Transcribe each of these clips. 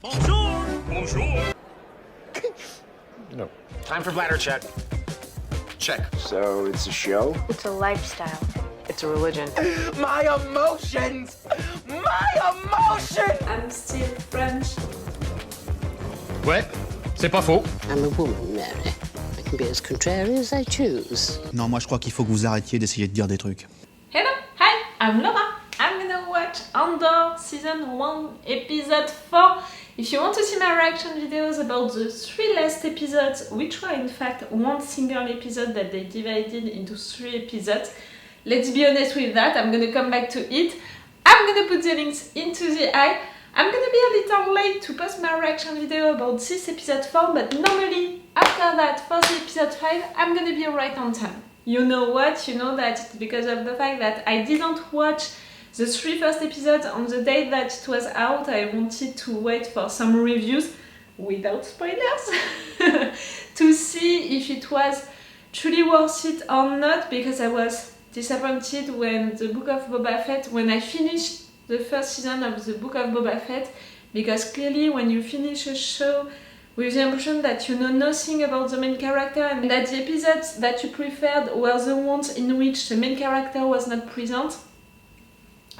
Bonjour! Bonjour! No. Time for bladder check. Check. So it's a show? It's a lifestyle. It's a religion. My emotions! My emotions! I'm still French. Ouais, c'est pas faux. I'm a woman, Mary. I can be as contrary as I choose. Non, moi je crois qu'il faut que vous arrêtiez d'essayer de dire des trucs. Hello, hi, I'm Laura. I'm gonna watch Andor Season 1, Episode 4. If you want to see my reaction videos about the 3 last episodes, which were in fact one single episode that they divided into 3 episodes, let's be honest with that, I'm gonna come back to it. I'm gonna put the links into the eye. I'm gonna be a little late to post my reaction video about this episode 4, but normally after that, for the episode 5, I'm gonna be right on time. You know what? You know that it's because of the fact that I didn't watch the 3 first episodes on the day that it was out. I wanted to wait for some reviews, without spoilers, to see if it was truly worth it or not, because I was disappointed when the Book of Boba Fett, when I finished the first season of the Book of Boba Fett, because clearly when you finish a show with the impression that you know nothing about the main character and that the episodes that you preferred were the ones in which the main character was not present,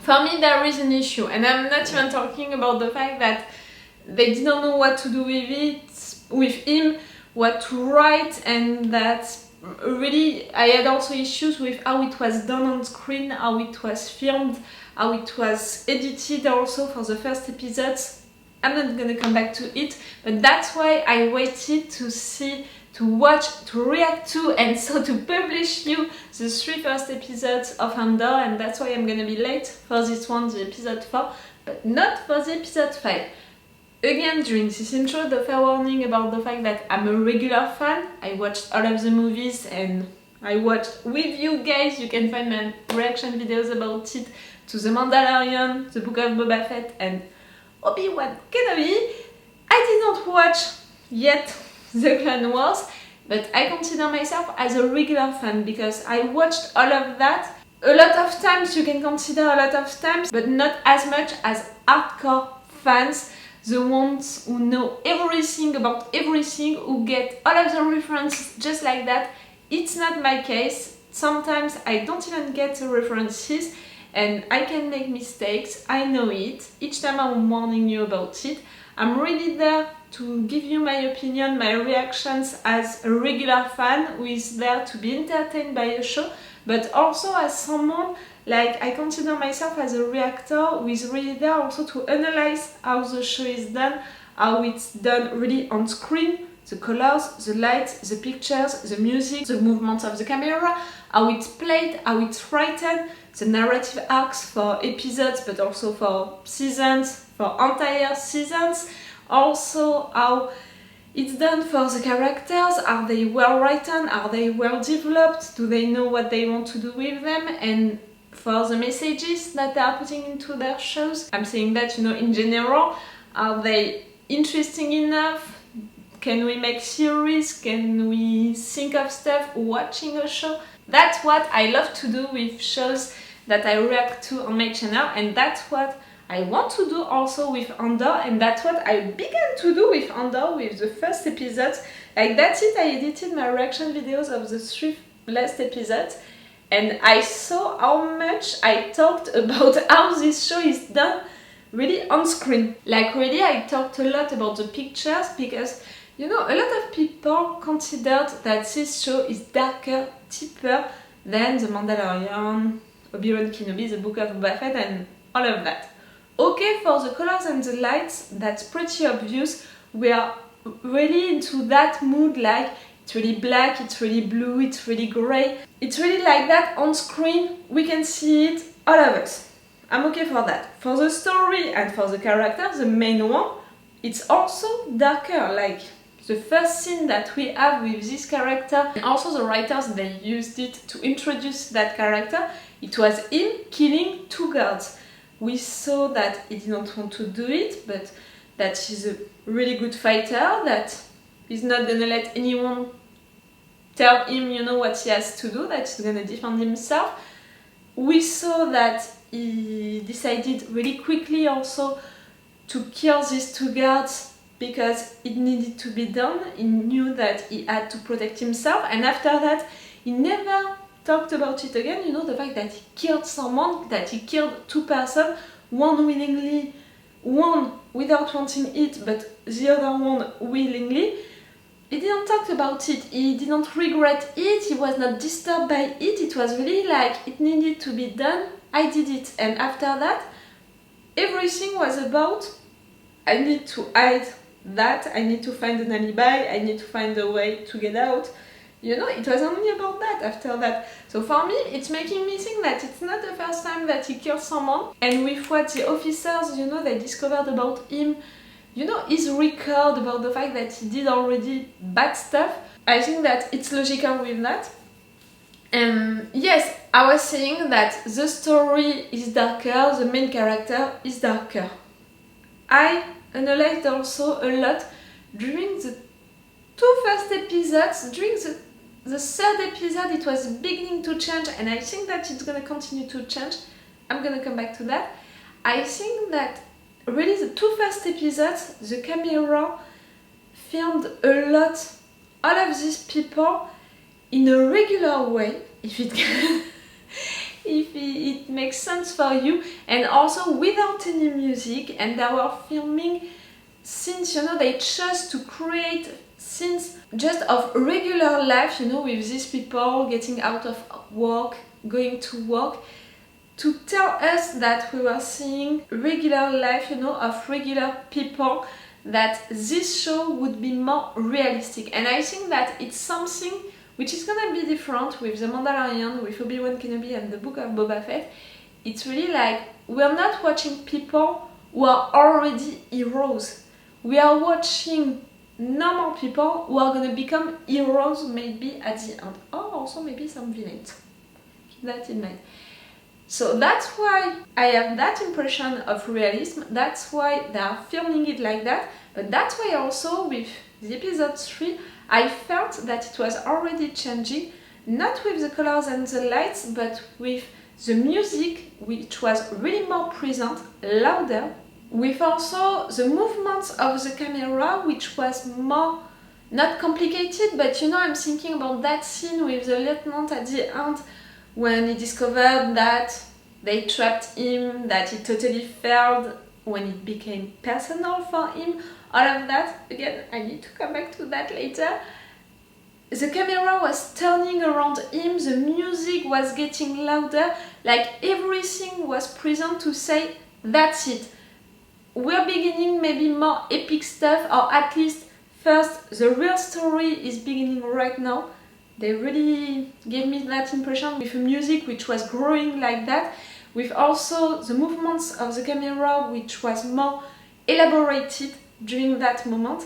for me there is an issue. And I'm not even talking about the fact that they didn't know what to do with him, what to write, and that really I had also issues with how it was done on screen, how it was filmed, how it was edited also for the first episodes. I'm not gonna come back to it, but that's why I waited to see, to watch, to react to, and so to publish you the 3 first episodes of Andor, and that's why I'm gonna be late for this one, the episode 4, but not for the episode 5. Again, during this intro, the fair warning about the fact that I'm a regular fan. I watched all of the movies and I watched with you guys. You can find my reaction videos about it to The Mandalorian, The Book of Boba Fett, and Obi-Wan Kenobi. I did not watch yet The Clone Wars, but I consider myself as a regular fan because I watched all of that. A lot of times, you can consider a lot of times, but not as much as hardcore fans, the ones who know everything about everything, who get all of the references just like that. It's not my case. Sometimes I don't even get the references and I can make mistakes. I know it. Each time I'm warning you about it. I'm really there to give you my opinion, my reactions as a regular fan who is there to be entertained by a show, but also as someone, like, I consider myself as a reactor who is really there also to analyze how the show is done, how it's done really on screen, the colors, the lights, the pictures, the music, the movement of the camera, how it's played, how it's written, the narrative arcs for episodes but also for seasons, for entire seasons, also how it's done for the characters. Are they well written? Are they well developed? Do they know what they want to do with them? And for the messages that they are putting into their shows, I'm saying that, you know, in general, are they interesting enough? Can we make series? Can we think of stuff watching a show? That's what I love to do with shows that I react to on my channel, and that's what I want to do also with Andor, and that's what I began to do with Andor with the first episodes. Like, that's it, I edited my reaction videos of the 3 last episodes, and I saw how much I talked about how this show is done really on screen. Like, really, I talked a lot about the pictures because, you know, a lot of people considered that this show is darker, deeper than The Mandalorian, Obi-Wan Kenobi, The Book of Boba Fett, and all of that. Okay, for the colors and the lights, that's pretty obvious. We are really into that mood, like it's really black, it's really blue, it's really grey. It's really like that on screen. We can see it, all of us. I'm okay for that. For the story and for the character, the main one, it's also darker. Like the first scene that we have with this character, and also the writers, they used it to introduce that character. It was him killing 2 guards. We saw that he didn't want to do it, but that he's a really good fighter, that he's not gonna let anyone tell him, you know, what he has to do, that he's gonna defend himself. We saw that he decided really quickly also to kill these two guards because it needed to be done. He knew that he had to protect himself, and after that he never talked about it again. You know, the fact that he killed someone, that he killed two persons, one willingly, one without wanting it, but the other one willingly. He didn't talk about it, he didn't regret it, he was not disturbed by it. It was really like, it needed to be done, I did it. And after that, everything was about, I need to hide that, I need to find an alibi, I need to find a way to get out. You know, it was only about that after that. So for me, it's making me think that it's not the first time that he killed someone. And with what the officers, you know, they discovered about him, you know, his record about the fact that he did already bad stuff, I think that it's logical with that. And yes, I was saying that the story is darker, the main character is darker. I analyzed also a lot during the two first episodes. During the third episode it was beginning to change, and I think that it's gonna continue to change. I'm gonna come back to that. I think that really the two first episodes, the camera filmed a lot all of these people in a regular way, if it can, if it makes sense for you, and also without any music. And they were filming scenes, you know, they chose to create scenes just of regular life, you know, with these people getting out of work, going to work, to tell us that we were seeing regular life, you know, of regular people, that this show would be more realistic. And I think that it's something which is gonna be different with The Mandalorian, with Obi-Wan Kenobi and the Book of Boba Fett. It's really like, we're not watching people who are already heroes. We are watching normal people who are gonna become heroes maybe at the end, or also maybe some villains. Keep that in mind. So that's why I have that impression of realism, that's why they are filming it like that, but that's why also with the episode 3 I felt that it was already changing, not with the colors and the lights, but with the music, which was really more present, louder, with also the movements of the camera, which was more, not complicated, but you know, I'm thinking about that scene with the lieutenant at the end, when he discovered that they trapped him, that he totally failed, when it became personal for him, all of that. Again, I need to come back to that later. The camera was turning around him, the music was getting louder, like everything was present to say, that's it. We're beginning maybe more epic stuff, or at least first the real story is beginning right now. They really gave me that impression with the music which was growing like that, with also the movements of the camera which was more elaborated during that moment.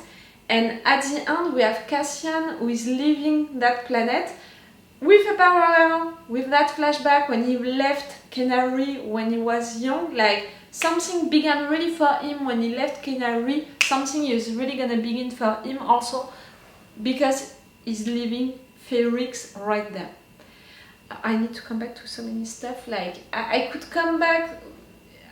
And at the end we have Cassian who is leaving that planet with a parallel with that flashback when he left Kenari when he was young. Like, something began really for him when he left Kenari, something is really gonna begin for him also, because he's leaving Ferrix right there. I need to come back to so many stuff, like I could come back,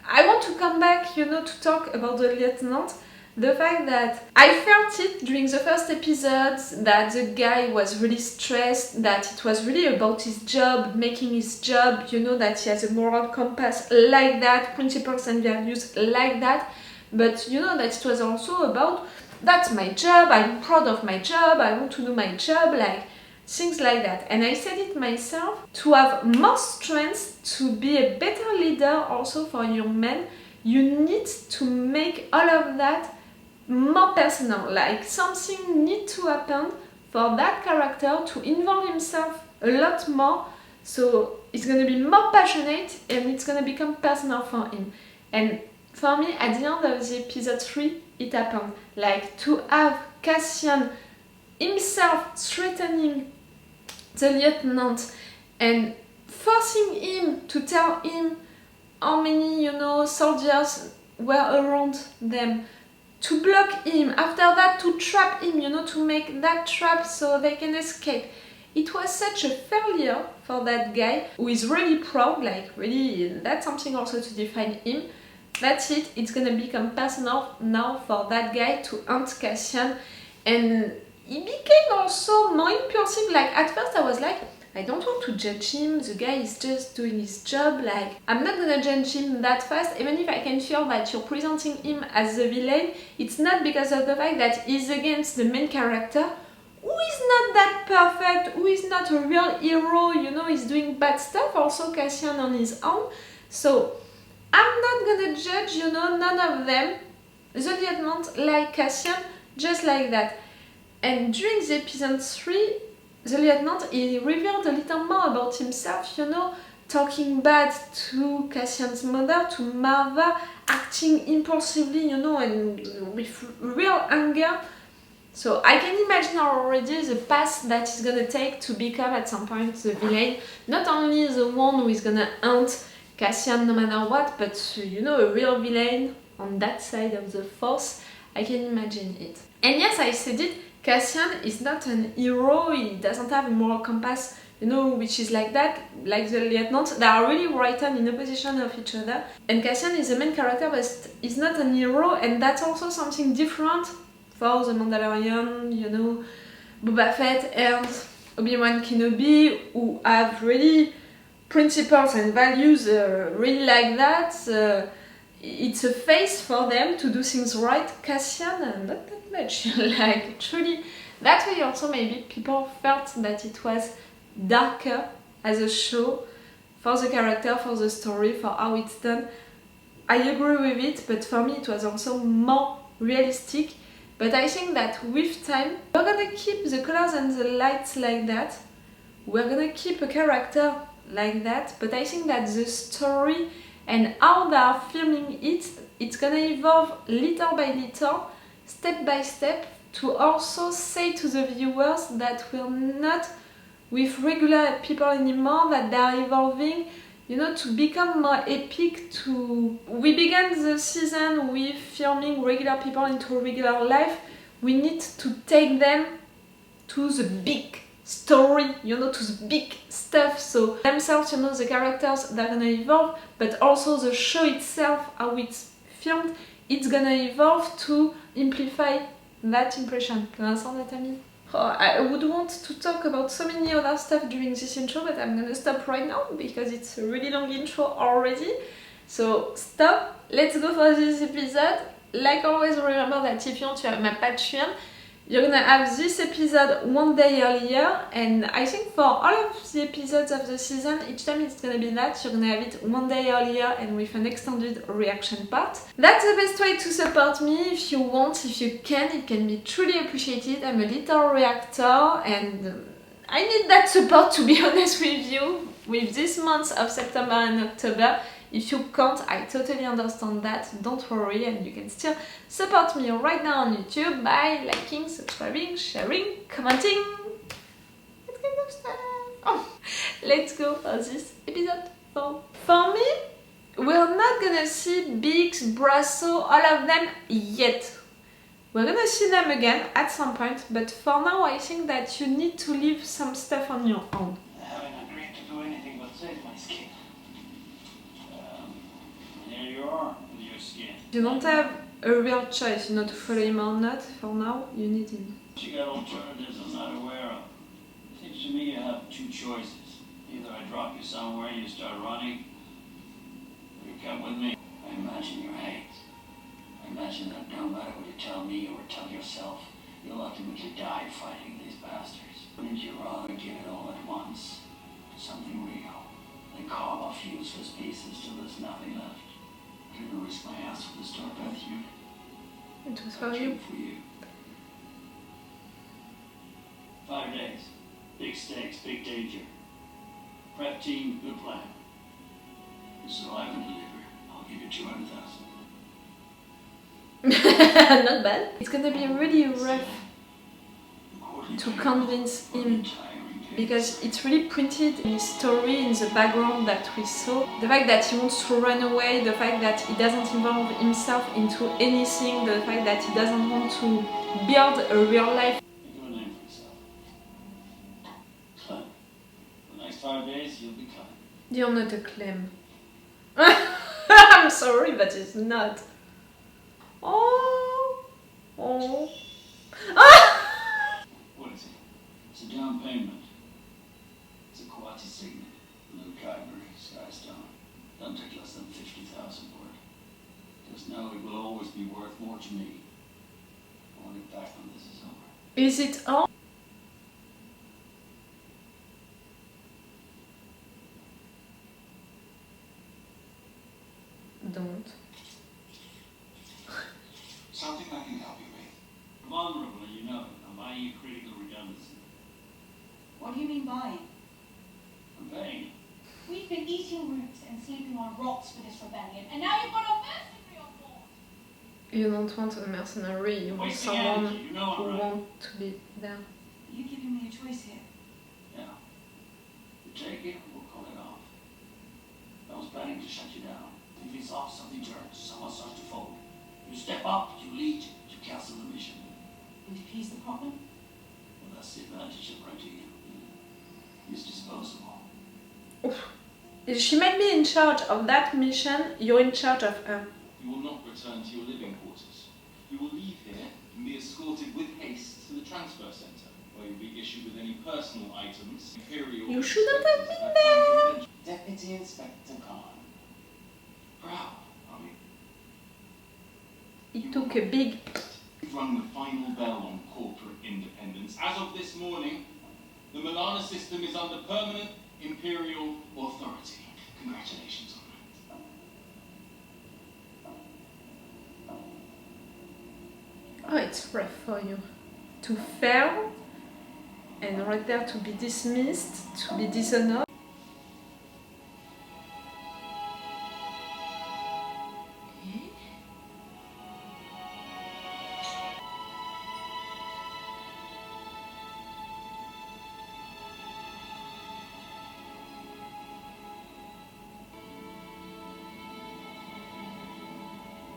I want to come back, you know, to talk about the lieutenant. The fact that I felt it during the first episodes, that the guy was really stressed, that it was really about his job, making his job, you know, that he has a moral compass like that, principles and values like that, but you know that it was also about, that's my job, I'm proud of my job, I want to do my job, like things like that. And I said it myself, to have more strength, to be a better leader also for young men, you need to make all of that more personal, like something needs to happen for that character to involve himself a lot more, so it's gonna be more passionate and it's gonna become personal for him. And for me, at the end of the episode 3, it happened. Like, to have Cassian himself threatening the lieutenant and forcing him to tell him how many, you know, soldiers were around them, to block him, after that to trap him, you know, to make that trap so they can escape. It was such a failure for that guy, who is really proud, like really, that's something also to define him, that's it. It's gonna become personal now for that guy to hunt Cassian, and he became also more impulsive. Like at first I was like, I don't want to judge him, the guy is just doing his job, like I'm not gonna judge him that fast, even if I can feel that you're presenting him as the villain. It's not because of the fact that he's against the main character, who is not that perfect, who is not a real hero, you know, he's doing bad stuff, also Cassian on his own. So I'm not gonna judge, you know, none of them. The Lieutenant like Cassian, just like that. And during the episode 3, the Lieutenant, he revealed a little more about himself, you know, talking bad to Cassian's mother, to Marva, acting impulsively, you know, and with real anger. So I can imagine already the path that he's gonna take to become at some point the villain. Not only the one who is gonna hunt Cassian no matter what, but you know, a real villain on that side of the force. I can imagine it. And yes, I said it, Cassian is not an hero, he doesn't have a moral compass, you know, which is like that, like the Lieutenant. They are really written in opposition of each other. And Cassian is the main character, but he's not an hero, and that's also something different for the Mandalorian, you know, Boba Fett and Obi-Wan Kenobi, who have really principles and values really like that. It's a face for them to do things right. Cassian, not that much. Like, truly, that way also maybe people felt that it was darker as a show for the character, for the story, for how it's done. I agree with it, but for me it was also more realistic. But I think that with time, we're gonna keep the colors and the lights like that. We're gonna keep a character like that, but I think that the story and how they are filming it, it's gonna evolve little by little, step by step, to also say to the viewers that we're not with regular people anymore, that they are evolving, you know, to become more epic. We began the season with filming regular people into regular life. We need to take them to the big story, you know, to the big stuff. So themselves, you know, the characters, they're gonna evolve, but also the show itself, how it's filmed, it's gonna evolve to amplify that impression. You understand what I mean? Oh, I would want to talk about so many other stuff during this intro, but I'm gonna stop right now because it's a really long intro already. So stop, let's go for this episode. Like always, remember that if you want to have my Patreon, you're gonna have this episode one day earlier, and I think for all of the episodes of the season, each time it's gonna be that, you're gonna have it one day earlier and with an extended reaction part. That's the best way to support me. If you want, if you can, it can be truly appreciated. I'm a little reactor and I need that support, to be honest with you, with this month of September and October. If you can't, I totally understand that, don't worry, and you can still support me right now on YouTube by liking, subscribing, sharing, commenting, that kind of stuff. Oh, let's go for this episode 4. For me, we're not gonna see Biggs, Brasso, all of them yet. We're gonna see them again at some point, but for now I think that you need to leave some stuff on your own. I haven't agreed to do anything but save my skin. Here you are, with your skin. You don't have a real choice, you know, to follow him or not. For now, you need him. You got alternatives I'm not aware of. Seems to me you have two choices. Either I drop you somewhere and you start running, or you come with me. I imagine your hate. I imagine that no matter what you tell me or tell yourself, you'll ultimately die fighting these bastards. Wouldn't you rather give it all at once to something real than carve off useless pieces till there's nothing left? I'm gonna risk my ass for the Starbreath unit. It was for you. For you. 5 days. Big stakes, big danger. Prep team, good plan. Survive and deliver. I'll give you 200,000. Not bad. It's gonna be really rough to convince him, because it's really printed in his story, in the background that we saw. The fact that he wants to run away, the fact that he doesn't involve himself into anything, the fact that he doesn't want to build a real life. Think of a name for yourself. Clem. For the next 5 days, you'll be Clem. You're not a Clem. I'm sorry, but it's not. Oh. Oh. Ah! What is it? It's a down payment. It's a quality signet. Luke Ivory, Skystone. Don't take less than 50,000 for it. Just know it will always be worth more to me. I want it back when this is over. Is it all? Don't. Something I can help you with. Vulnerable, and you know it. I'm buying you critical redundancy. What do you mean buying? I'm paying. We've been eating roots and sleeping on rocks for this rebellion, and now you've got a mercenary on board! You don't want a mercenary, you want Wasting someone energy, you know I'm who right. wants to be there. You're giving me a choice here. Yeah. You take it, we'll call it off. I was planning to shut you down. If it's off, something turns, someone starts to fold. You step up, you lead, you cancel the mission. And if he's the problem? Well, that's the advantage of writing. He's disposable. If she might be in charge of that mission, you're in charge of her. You will not return to your living quarters. You will leave here and be escorted with haste to the transfer center, where you'll be issued with any personal items. Imperial You shouldn't have been there. Deputy Inspector Karn. Proud, are we? He took a big... You've rung the final bell on corporate independence. As of this morning, the Milana system is under permanent Imperial authority. Congratulations on that. Oh, it's rough for you. To fail, and right there to be dismissed, to be dishonored.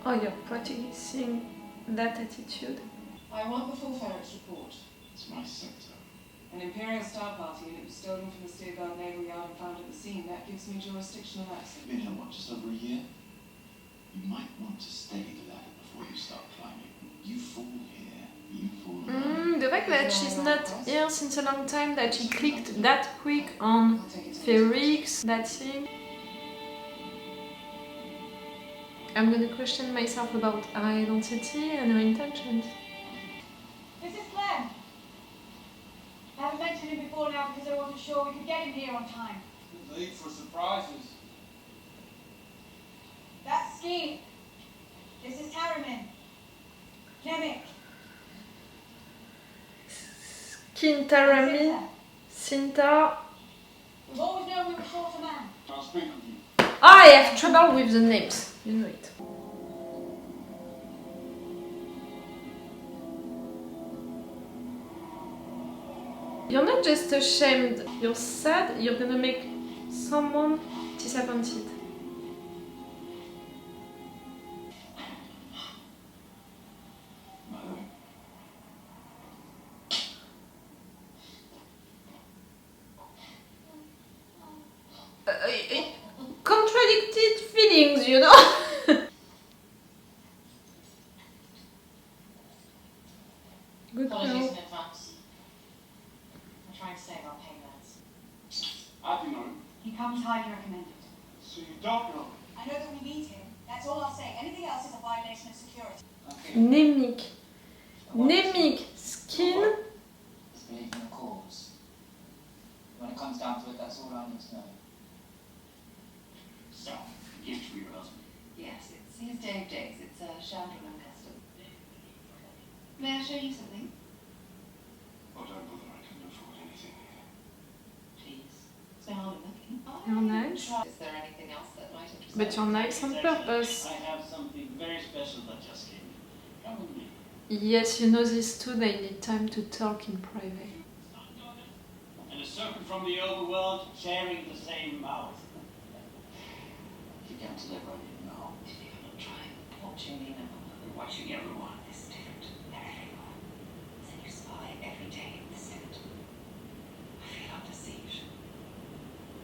Oh, you're practicing that attitude. I want the full Ferrex report. It's my sector. An Imperial Star Party, and it was stolen from the Steerguard Naval Yard and found at the scene. That gives me jurisdictional access. Been here, what, just over a year? You might want to steady the ladder before you start climbing. You fall here, you fall around. The fact that she's not here since a long time, that she clicked that quick on Ferrix, that thing. I'm gonna question myself about her identity and her intentions. This is Glenn. I haven't mentioned him before now because I wasn't sure we could get him here on time. Good lead for surprises. That's Ski. This is Harriman. Nemec. Kintarami, Sinta. We've always known we were short a man. I'll speak with you. I have trouble with the names, you know it. You're not just ashamed, you're sad, you're gonna make someone disappointed. Mother. Contradicted feelings, you know? Good Apologies girl. in advance. I'm trying to save our payments. How do you know? He comes highly recommended. So you don't know? I know that we need him. That's all I'll say. Anything else is a violation of security. Nemec. Nemec. Skin. It's believing the cause. When it comes down to it, that's all I need to know. So, a gift for your husband. Yes, it's his day of days. It's a Chandlerman custom. May I show you something? Oh, don't bother, I can afford anything here. Please. It's no harm in looking. You're nice. Is there anything else that might interest But you're nice on purpose. I have something very special that just came in. Come with me. Yes, you know this too, they need time to talk in private. And a serpent from the overworld sharing the same mouth. You can't deliver on it, no. You're not trying. Watching me now. We're watching everyone. This is different. Everyone. So you spy every day in the Senate. I feel under siege.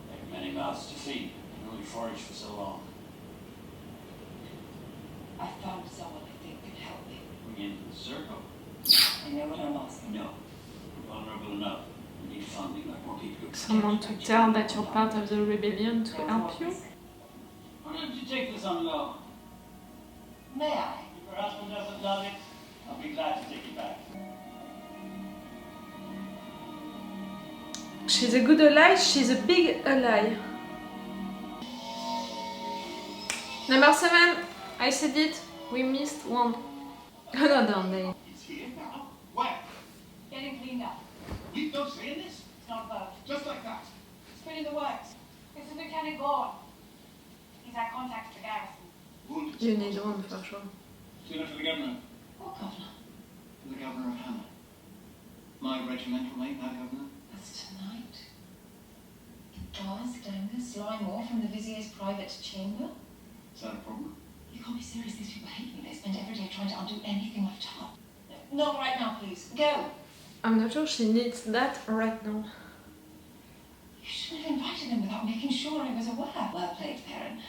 There are many mouths to feed. You can only forage for so long. Someone to tell that you're part of the rebellion to help you. Why don't you take this on loan? May I? If your husband doesn't love it, I'll be glad to take it back. She's a good ally, she's a big ally. Number 7, I said it, we missed one. Another name. It's here now. Where? Getting cleaned up. We don't say in this? It's not about. Just like that. It's been in the works. This is Lieutenant Karn. He's our contact at the garrison. Wounded. You need one for sure. Dinner for the governor. What governor? For the governor of Hammer. My regimental mate, that governor. That's tonight. The guards down there slime more from the vizier's private chamber? Is that a problem? You can't be serious. These people hate me. They spend every day trying to undo anything I've done. Not right now, please. Go. I'm not sure she needs that right now. You shouldn't have invited him without making sure I was aware. Well played, Perrin.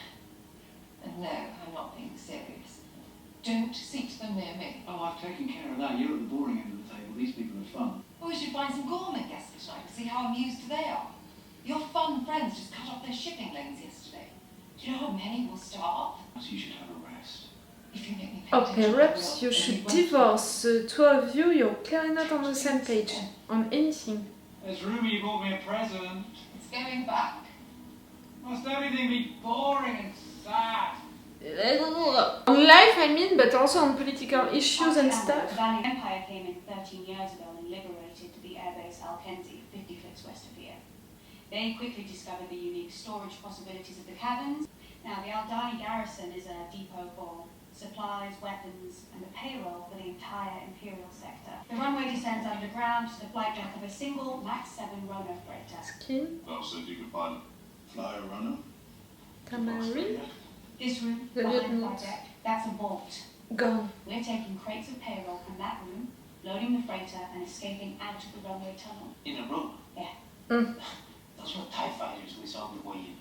And no, I'm not being serious. Don't seat them near me. Oh, I've taken care of that. You're at the boring end of the table. These people are fun. Oh, we should find some gourmet guests tonight to see how amused they are. Your fun friends just cut off their shipping lanes yesterday. Do you know how many will starve? So you should have a rest. If you make me pay Or attention, perhaps I will, you and should won't. divorce the two of you, you're clearly not on the same page. On anything. There's Ruby bought me a present. It's going back. Must everything be boring and sad? On life, I mean, but also on political issues and stuff. The Valley Empire came in 13 years ago and liberated the airbase Alkenzi, 50 clicks west of here. They quickly discovered the unique storage possibilities of the caverns. Now, the Aldhani garrison is a depot for supplies, weapons, and the payroll for the entire Imperial sector. The runway descends underground to the flight deck of a single Max 7 Rono freighter. Skin, Well, so you could find fly a runner. Tamari, This room, The behind the Lieutenant. flight deck, that's a vault. gone. We're taking crates of payroll from that room, loading the freighter, and escaping out of the runway tunnel. In a room? Yeah. Those were TIE fighters we saw on the way in.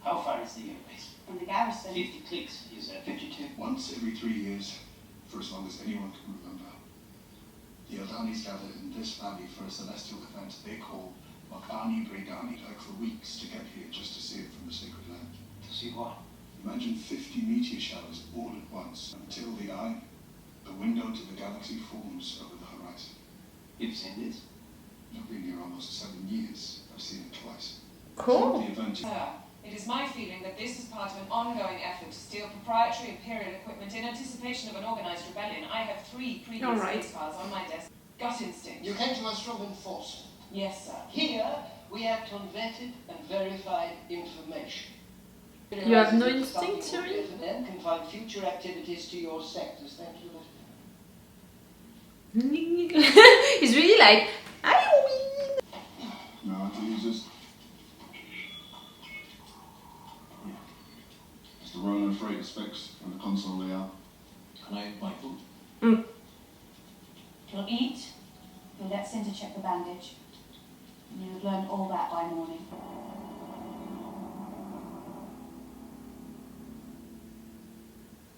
How far is the airbase? From the garrison, 50 clicks, you said. 52. Once every 3 years, for as long as anyone can remember, the Aldhanis gathered in this valley for a celestial event they call Makani Brigani. It took for weeks to get here just to see it from the sacred land. To see what? Imagine 50 meteor showers all at once until the eye, the window to the galaxy, forms over the horizon. You've seen this? I've been here almost 7 years. I've seen it twice. Cool. The event is Sir, it is my feeling that this is part of an ongoing effort to steal proprietary Imperial equipment in anticipation of an organized rebellion. I have 3 previous Alright. case files on my desk. Gut instinct. You came to us from enforcement. Yes, sir. Here, we act on vetted and verified information. You have no instinct, Yuri? Then can find future activities to your sectors. Thank you, He's really like, I win. No, how to use this? It's the Ronan freighter specs and the console layout. Can I eat my food? you'll eat, you'll let Cinta check the bandage, and you'll have learned all that by morning.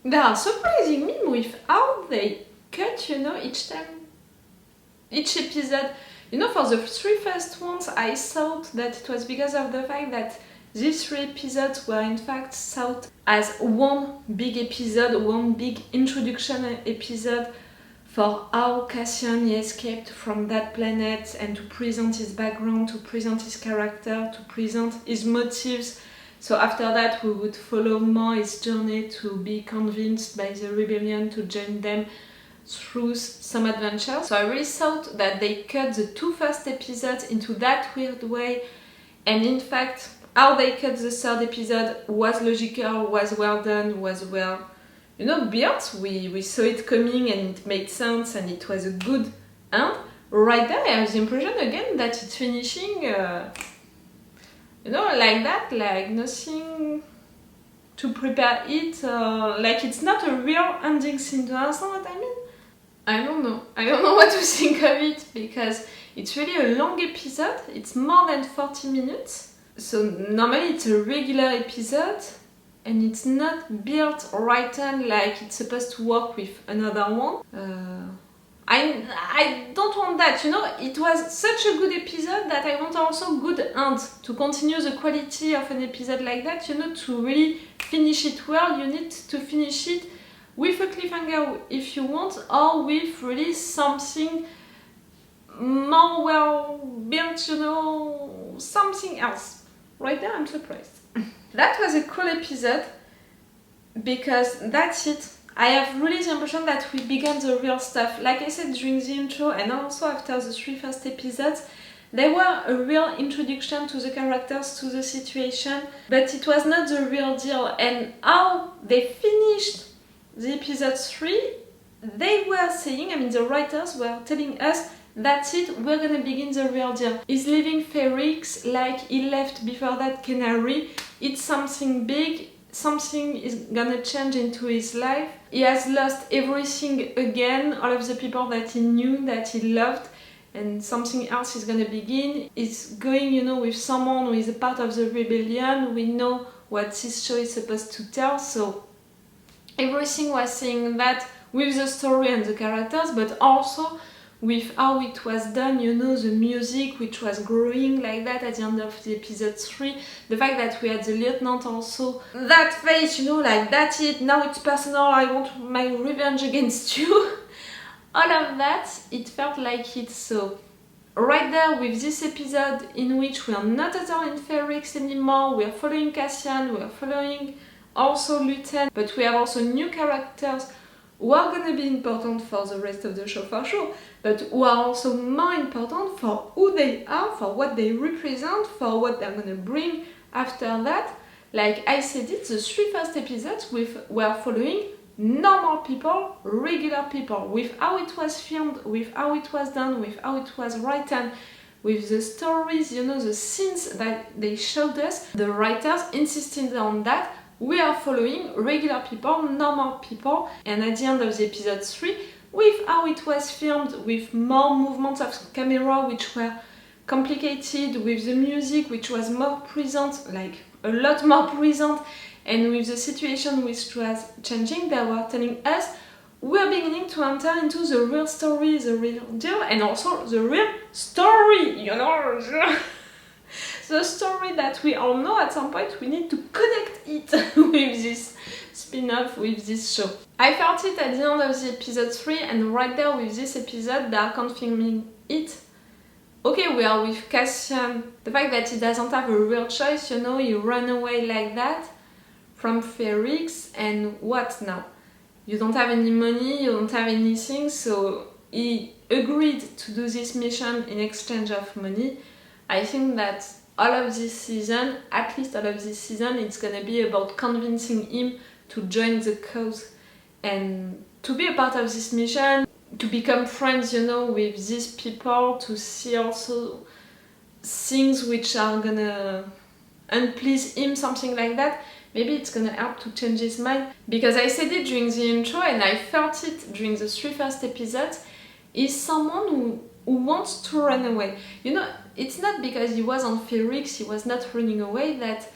They are surprising me with how they cut, each time, each episode. For the 3 first ones, I thought that it was because of the fact that these 3 episodes were in fact thought as one big episode, one big introduction episode for how Cassian escaped from that planet and to present his background, to present his character, to present his motives. So after that we would follow more his journey to be convinced by the rebellion to join them through some adventure. So I really thought that they cut the 2 first episodes into that weird way, and in fact how they cut the 3rd episode was logical, was well done, was well, built. We saw it coming and it made sense and it was a good end. Right there I have the impression again that it's finishing like that, like nothing to prepare it, like it's not a real ending scene. Do you understand what I mean? I don't know what to think of it, because it's really a long episode. It's more than 40 minutes. So normally it's a regular episode and it's not built right on like it's supposed to work with another one. I don't don't want that, you know, it was such a good episode that I want also good end. To continue the quality of an episode like that, you know, to really finish it well, you need to finish it with a cliffhanger if you want, or with really something more well built, you know, something else. Right now I'm surprised. That was a cool episode, because that's it. I have really the impression that we began the real stuff. Like I said during the intro and also after the 3 first episodes, they were a real introduction to the characters, to the situation, but it was not the real deal. And how they finished the episode 3, they were saying, I mean the writers were telling us, that's it, we're gonna begin the real deal. He's leaving Ferrix like he left before that Canary. It's something big, something is gonna change into his life. He has lost everything again, all of the people that he knew, that he loved, and something else is gonna begin. He's going, you know, with someone who is a part of the rebellion. We know what this show is supposed to tell, so everything was saying that with the story and the characters, but also with how it was done, you know, the music which was growing like that at the end of the episode 3, the fact that we had the lieutenant also, that face, you know, like that's it, now it's personal, I want my revenge against you. All of that, it felt like it. So right there with this episode in which we are not at all in Ferrix anymore, we are following Cassian, we are following also Luthen, but we have also new characters who are gonna be important for the rest of the show for sure, but who are also more important for who they are, for what they represent, for what they're gonna bring after that. Like I said it, the 3 first episodes were following normal people, regular people, with how it was filmed, with how it was done, with how it was written, with the stories, you know, the scenes that they showed us. The writers insisted on that. We are following regular people, normal people, and at the end of the episode 3, with how it was filmed, with more movements of camera which were complicated, with the music which was more present, like a lot more present, and with the situation which was changing, they were telling us we're beginning to enter into the real story, the real deal, and also the real story, you know. The story that we all know at some point, we need to connect it with this spin-off, with this show. I felt it at the end of the episode 3, and right there with this episode, they are confirming it. Okay, we are with Cassian. The fact that he doesn't have a real choice, you know, he ran away like that from Ferrix, and what now? You don't have any money, you don't have anything, so he agreed to do this mission in exchange of money. I think that all of this season, at least all of this season, it's gonna be about convincing him to join the cause and to be a part of this mission, to become friends, you know, with these people, to see also things which are gonna unplease him, something like that. Maybe it's gonna help to change his mind. Because I said it during the intro and I felt it during the 3 first episodes, is someone who wants to run away. You know, it's not because he was on Ferrix, he was not running away, that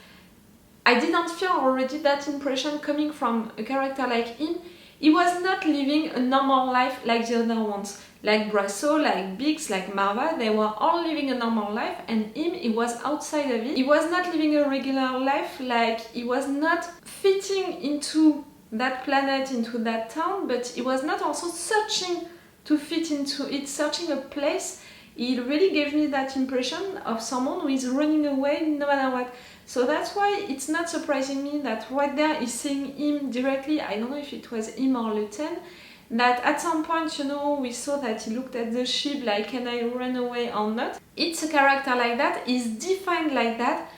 I didn't feel already that impression coming from a character like him. He was not living a normal life like the other ones. Like Brasso, like Biggs, like Marva, they were all living a normal life, and him, he was outside of it. He was not living a regular life, like he was not fitting into that planet, into that town, but he was not also searching to fit into it, searching a place. It really gave me that impression of someone who is running away no matter what. So that's why it's not surprising me that right there he's saying him directly, I don't know if it was him or Luthen, that at some point, you know, we saw that he looked at the ship like, can I run away or not? It's a character like that, is defined like that.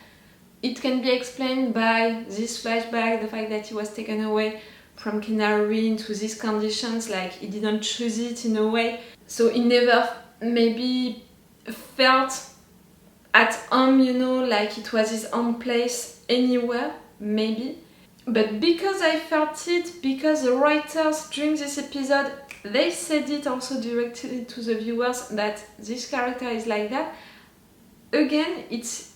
It can be explained by this flashback, the fact that he was taken away from Canary into these conditions, like he didn't choose it in a way. So he never maybe felt at home, you know, like it was his own place anywhere, maybe. But because I felt it, because the writers during this episode, they said it also directly to the viewers that this character is like that, again, it's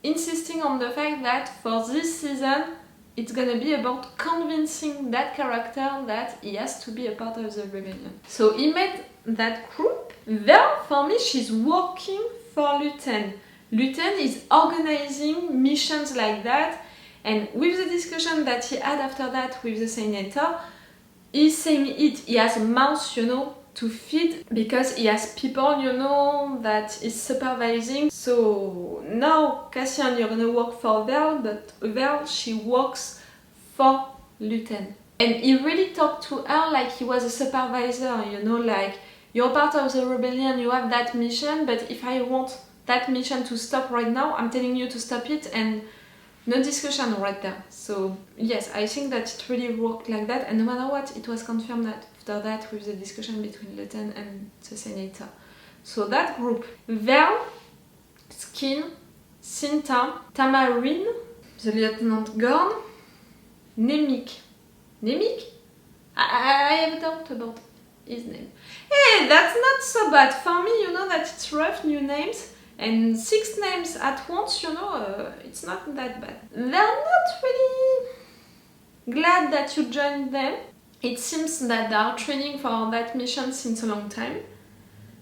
insisting on the fact that for this season, it's gonna be about convincing that character that he has to be a part of the rebellion. So he made that group, There, for me, she's working for Luthen. Luthen is organizing missions like that, and with the discussion that he had after that with the senator, he's saying it, he has a mouth, you know, to feed, because he has people, you know, that is supervising. So now, Cassian, you're gonna work for Vel, but Vel, she works for Luthen. And he really talked to her like he was a supervisor, you know, like, you're part of the rebellion, you have that mission, but if I want that mission to stop right now, I'm telling you to stop it, and no discussion right there. So yes, I think that it really worked like that, and no matter what, it was confirmed that after that with the discussion between Luthen and the senator. So that group, Vel, Skin, Cinta, Tamarin, the Lieutenant Karn, Nemik. Nemik? I have a doubt about his name. Hey, that's not so bad. For me, you know that it's rough, new names, and 6 names at once, you know, it's not that bad. They're not really glad that you joined them. It seems that they are training for that mission since a long time.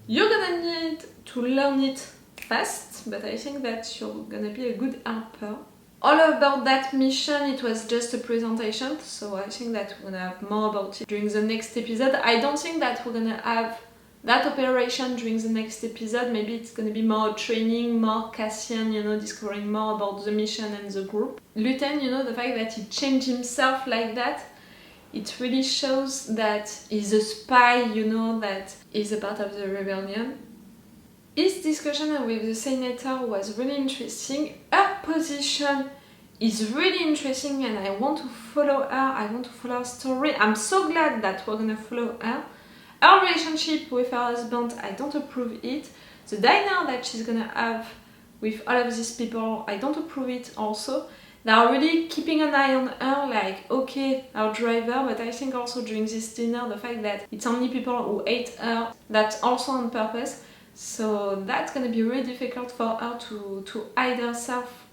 You're gonna need to learn it fast, but I think that you're gonna be a good helper. All about that mission, it was just a presentation, so I think that we're gonna have more about it during the next episode. I don't think that we're gonna have that operation during the next episode. Maybe it's gonna be more training, more Cassian, you know, discovering more about the mission and the group. Luthen, you know, the fact that he changed himself like that, it really shows that he's a spy, you know, that is a part of the rebellion. His discussion with the senator was really interesting. Her position is really interesting, and I want to follow her. I want to follow her story. I'm so glad that we're gonna follow her. Her relationship with her husband, I don't approve it. The dynamic that she's gonna have with all of these people, I don't approve it also. They are really keeping an eye on her, like, okay, our driver, but I think also during this dinner, the fact that it's only people who hate her, that's also on purpose. So that's gonna be really difficult for her to hide herself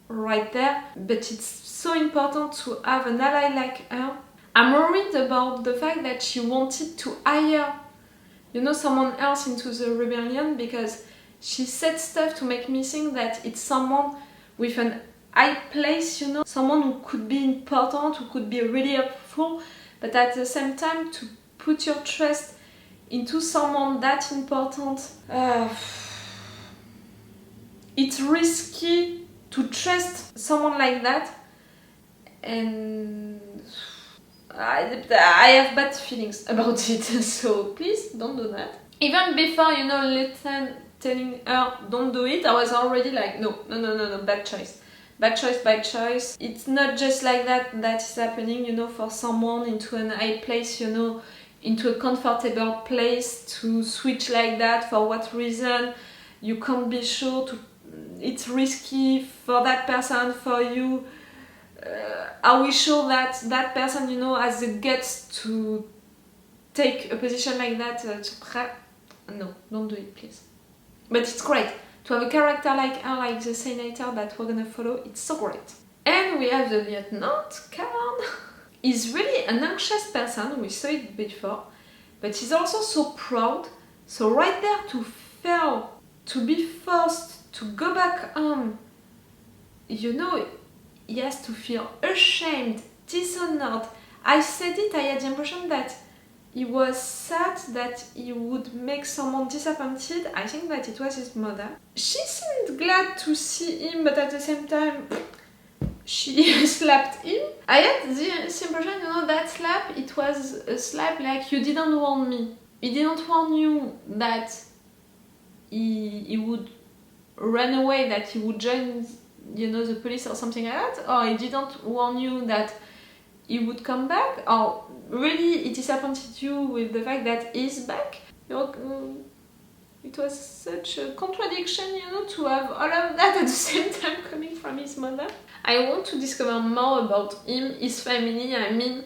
right there. But it's so important to have an ally like her. I'm worried about the fact that she wanted to hire, you know, someone else into the rebellion, because she said stuff to make me think that it's someone with an high place, you know, someone who could be important, who could be really helpful, but at the same time to put your trust into someone that important. It's risky to trust someone like that, and I have bad feelings about it, so please don't do that. Even before, you know, Luthen telling her don't do it, I was already like, no, bad choice. Bad choice. It's not just like that is happening, you know, for someone into an high place, you know, into a comfortable place to switch like that. For what reason? You can't be sure. It's risky for that person, for you. Are we sure that that person, you know, has the guts to take a position like that? No, don't do it, please. But it's great to have a character like her, like the senator that we're gonna follow. It's so great. And we have the Lieutenant Karn. He's really an anxious person, we saw it before, but he's also so proud. So right there to fail, to be forced to go back home, you know, he has to feel ashamed, dishonored. I said it, I had the impression that he was sad that he would make someone disappointed. I think that it was his mother. She seemed glad to see him, but at the same time, she slapped him. I had the impression, you know, that slap, it was a slap like, you didn't warn me. He didn't warn you that he would run away, that he would join, you know, the police or something like that, or he didn't warn you that he would come back, or really he disappointed you with the fact that he's back. It was such a contradiction, you know, to have all of that at the same time coming from his mother. I want to discover more about him, his family, I mean,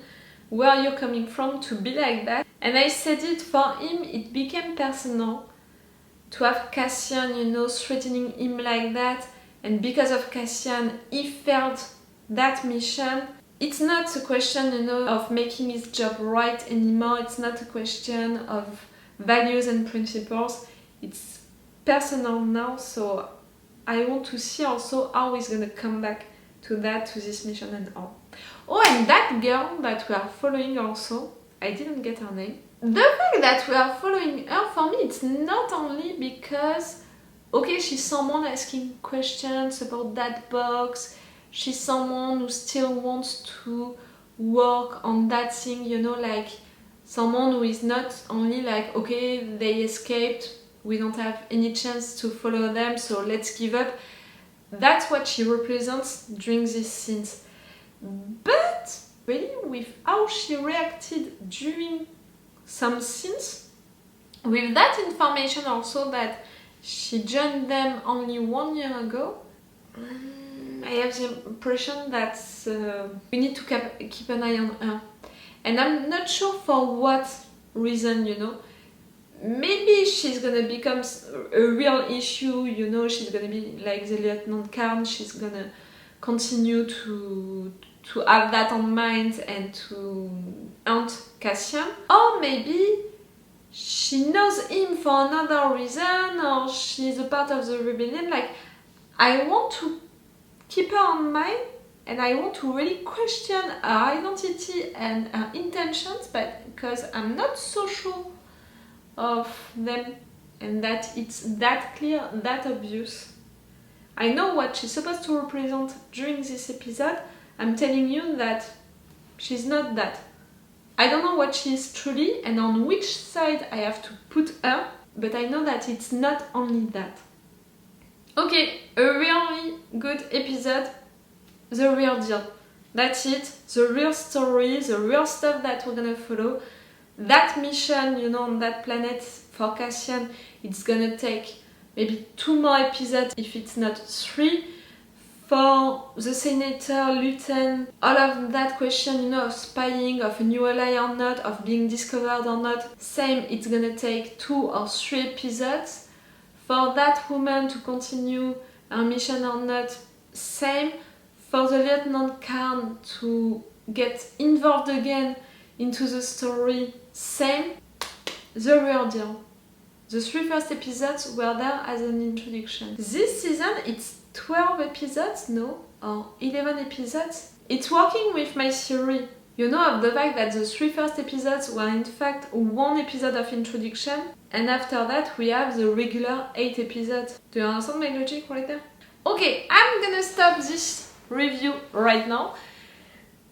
where you're coming from to be like that. And I said it, for him, it became personal to have Cassian, you know, threatening him like that. And because of Cassian, he failed that mission. It's not a question, you know, of making his job right anymore. It's not a question of values and principles. It's personal now, so I want to see also how he's gonna come back to this mission and all. Oh, and that girl that we are following also, I didn't get her name. The fact that we are following her, for me, it's not only because, okay, she's someone asking questions about that box, she's someone who still wants to work on that thing, you know, like someone who is not only like, okay, they escaped, we don't have any chance to follow them, so let's give up. That's what she represents during these scenes. But really, with how she reacted during some scenes, with that information also that she joined them only 1 year ago, I have the impression that we need to keep an eye on her. And I'm not sure for what reason, you know. Maybe she's gonna become a real issue, you know, she's gonna be like the Lieutenant Karn, she's gonna continue to have that on mind and to haunt Cassian. Or maybe she knows him for another reason, or she's a part of the rebellion. Like, I want to keep her on mind, and I want to really question her identity and her intentions, but because I'm not so sure of them and that it's that clear, that obvious. I know what she's supposed to represent during this episode. I'm telling you that she's not that. I don't know what she is truly and on which side I have to put her, but I know that it's not only that. Okay, a really good episode, the real deal. That's it, the real story, the real stuff that we're gonna follow. That mission, you know, on that planet for Cassian, it's gonna take maybe 2 more episodes, if it's not 3. For the Senator, Luthen, all of that question, you know, of spying, of a new ally or not, of being discovered or not, same, it's gonna take 2 or 3 episodes. For that woman to continue her mission or not, same. For the Lieutenant Karn to get involved again into the story, same. The real deal. The 3 first episodes were there as an introduction. This season, it's 12 episodes, no? Or 11 episodes? It's working with my theory. You know, of the fact that the 3 first episodes were in fact 1 episode of introduction, and after that we have the regular 8 episodes. Do you understand my logic right there? Okay, I'm gonna stop this review right now.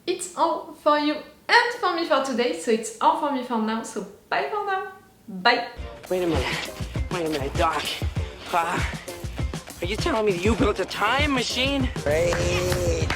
It's all for you and for me for today, so it's all for me for now, so bye for now. Bye. Wait a minute, Doc. Are you telling me that you built a time machine? Great.